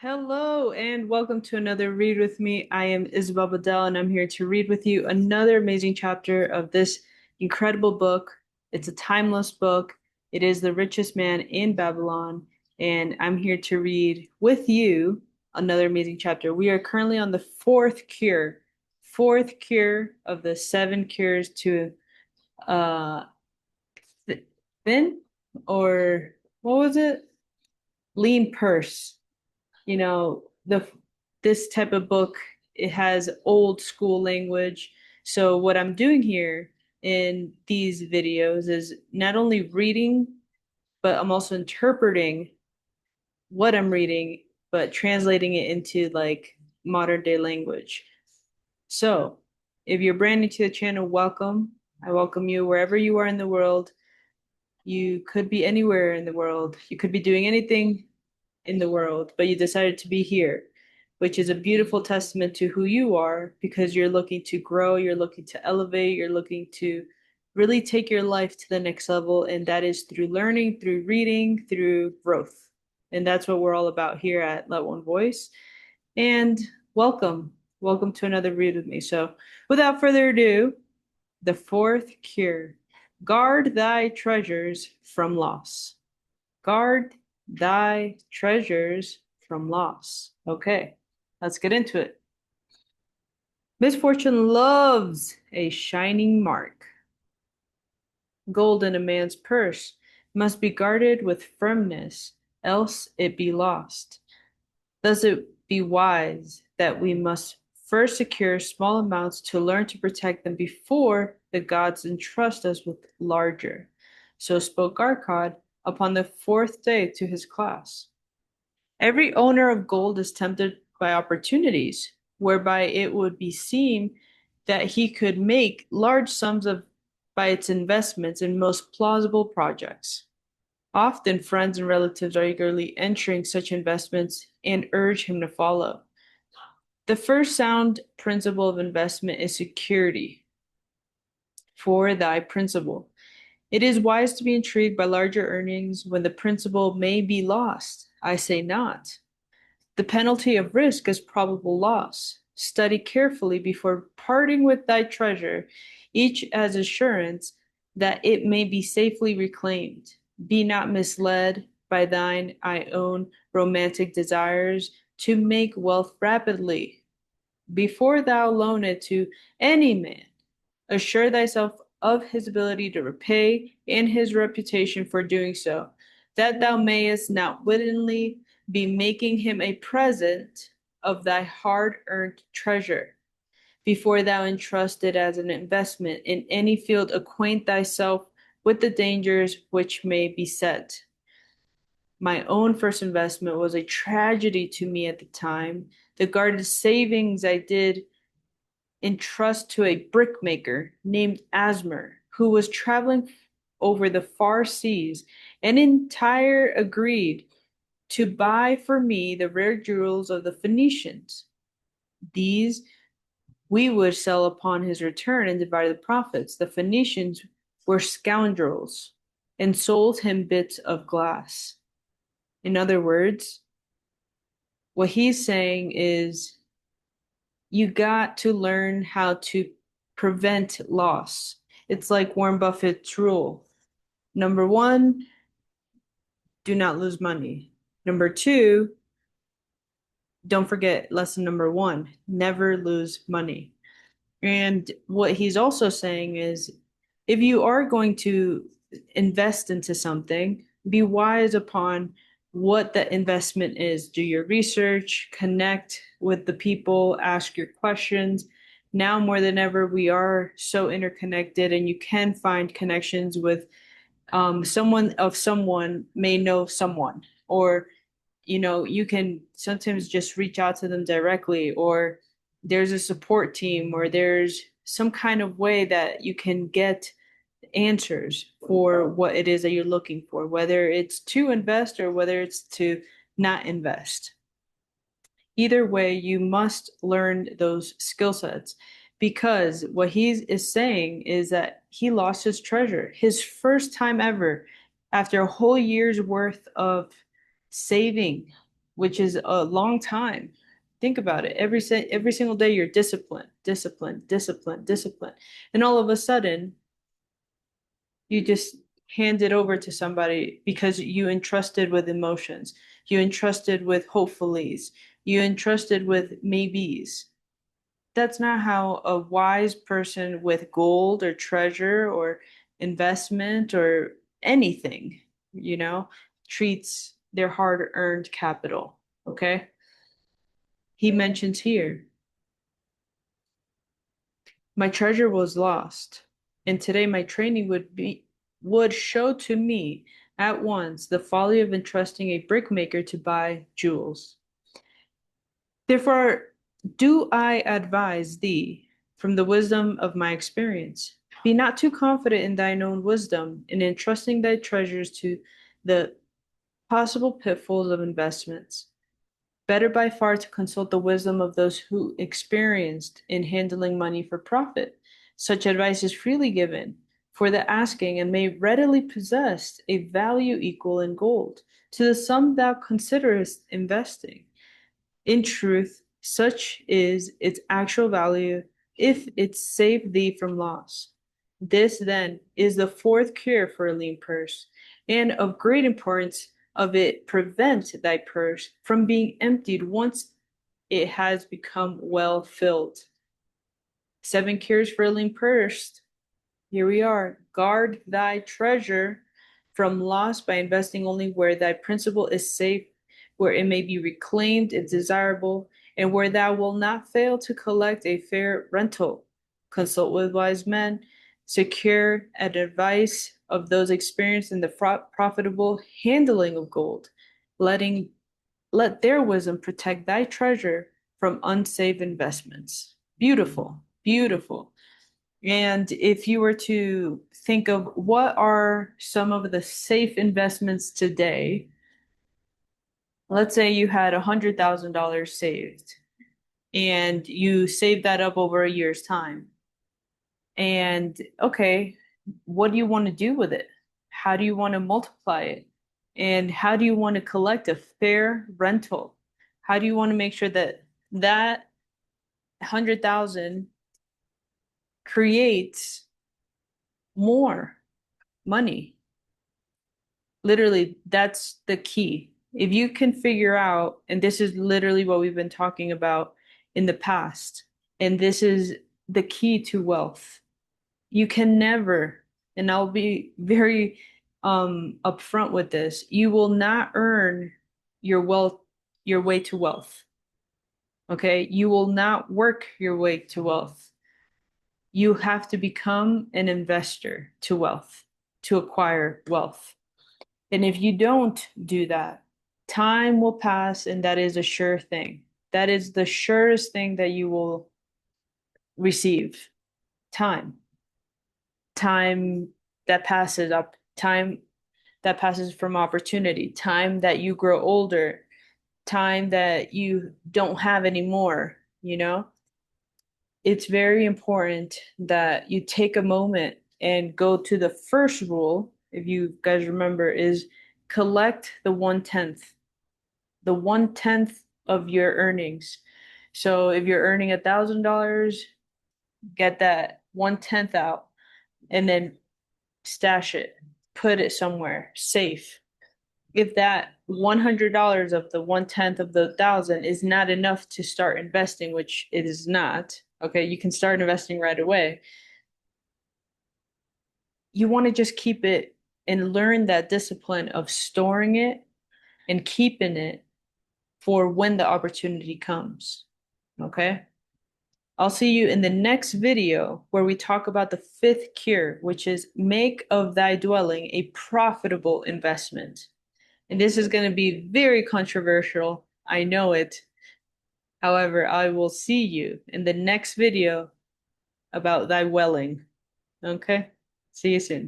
Hello and welcome to another Read With Me. I am Isabel Bedell and I'm here to read with you another amazing chapter of this incredible book. It's a timeless book. It is The Richest Man in Babylon, and I'm here to read with you another amazing chapter. We are currently on the fourth cure of the seven cures to uh th thin or what was it? Lean purse. The this type of book, it has old school language. So what I'm doing here in these videos is not only reading, but I'm also interpreting what I'm reading, but translating it into like modern day language. So if you're brand new to the channel, welcome. I welcome you wherever you are in the world. You could be anywhere in the world. You could be doing anything in the world, but you decided to be here, which is a beautiful testament to who you are because you're looking to grow, you're looking to elevate, you're looking to really take your life to the next level. And that is through learning, through reading, through growth. And that's what we're all about here at Let One Voice. And welcome. Welcome to another read with me. So, without further ado, the fourth cure: guard thy treasures from loss. Guard thy treasures from loss. Okay, let's get into it. Misfortune loves a shining mark. Gold in a man's purse must be guarded with firmness, else it be lost. Thus it be wise that we must first secure small amounts to learn to protect them before the gods entrust us with larger. So spoke Arkad upon the fourth day to his class. Every owner of gold is tempted by opportunities, whereby it would be seen that he could make large sums by its investments in most plausible projects. Often friends and relatives are eagerly entering such investments and urge him to follow. The first sound principle of investment is security for thy principal. It is wise to be intrigued by larger earnings when the principal may be lost. I say not. The penalty of risk is probable loss. Study carefully before parting with thy treasure, each as assurance that it may be safely reclaimed. Be not misled by thine own romantic desires to make wealth rapidly. Before thou loan it to any man, assure thyself of his ability to repay and his reputation for doing so, that thou mayest not wittingly be making him a present of thy hard-earned treasure. Before thou entrust it as an investment in any field, acquaint thyself with the dangers which may beset. My own first investment was a tragedy to me at the time. The guarded savings I did entrust to a brickmaker named Asmer, who was traveling over the far seas, and entire agreed to buy for me the rare jewels of the Phoenicians. These we would sell upon his return and divide the profits. The Phoenicians were scoundrels and sold him bits of glass. In other words, what he's saying is you got to learn how to prevent loss. It's like Warren Buffett's rule. Number one, do not lose money. Number two, don't forget lesson number one, never lose money. And what he's also saying is if you are going to invest into something, be wise upon what the investment is. Do your research, connect with the people, ask your questions. Now more than ever, we are so interconnected, and you can find connections with someone may know someone, or you can sometimes just reach out to them directly, or there's a support team, or there's some kind of way that you can get answers for what it is that you're looking for, whether it's to invest or whether it's to not invest. Either way, you must learn those skill sets because what he is saying is that he lost his treasure, his first time ever, after a whole year's worth of saving, which is a long time. Think about it. Every single day you're disciplined, disciplined, disciplined, disciplined. And all of a sudden, you just hand it over to somebody because you entrusted with emotions. You entrusted with hopefullys. You entrusted with maybes. That's not how a wise person with gold or treasure or investment or anything, treats their hard-earned capital. Okay? He mentions here, my treasure was lost, and today my training would show to me at once the folly of entrusting a brickmaker to buy jewels. Therefore, do I advise thee from the wisdom of my experience. Be not too confident in thine own wisdom in entrusting thy treasures to the possible pitfalls of investments. Better by far to consult the wisdom of those who experienced in handling money for profit. Such advice is freely given for the asking and may readily possess a value equal in gold to the sum thou considerest investing. In truth, such is its actual value if it save thee from loss. This, then, is the fourth cure for a lean purse, and of great importance of it prevent thy purse from being emptied once it has become well filled. 7 cures for a lean purse. Here we are. Guard thy treasure from loss by investing only where thy principal is safe, where it may be reclaimed if desirable, and where thou wilt not fail to collect a fair rental. Consult with wise men, secure advice of those experienced in the profitable handling of gold, let their wisdom protect thy treasure from unsafe investments. Beautiful, beautiful. And if you were to think of what are some of the safe investments today, let's say you had $100,000 saved and you saved that up over a year's time. And okay, what do you want to do with it? How do you want to multiply it? And how do you want to collect a fair rental? How do you want to make sure that that 100,000 creates more money? Literally, that's the key. If you can figure out, and this is literally what we've been talking about in the past, and this is the key to wealth. You can never, and I'll be very upfront with this, you will not earn your way to wealth. Okay? You will not work your way to wealth. You have to become an investor to wealth, to acquire wealth. And if you don't do that, time will pass, and that is a sure thing. That is the surest thing that you will receive. Time. Time that passes up, time that passes from opportunity, time that you grow older, time that you don't have anymore. It's very important that you take a moment and go to the first rule, if you guys remember, is collect the 1/10, the 1/10 of your earnings. So if you're earning $1,000, get that 1/10 out and then stash it, put it somewhere safe. If that $100 of the 1/10 of the 1,000 is not enough to start investing, which it is not, okay, you can start investing right away. You want to just keep it and learn that discipline of storing it and keeping it for when the opportunity comes. Okay? I'll see you in the next video where we talk about the 5th cure, which is make of thy dwelling a profitable investment. And this is going to be very controversial. I know it. However, I will see you in the next video about thy welling. Okay? See you soon.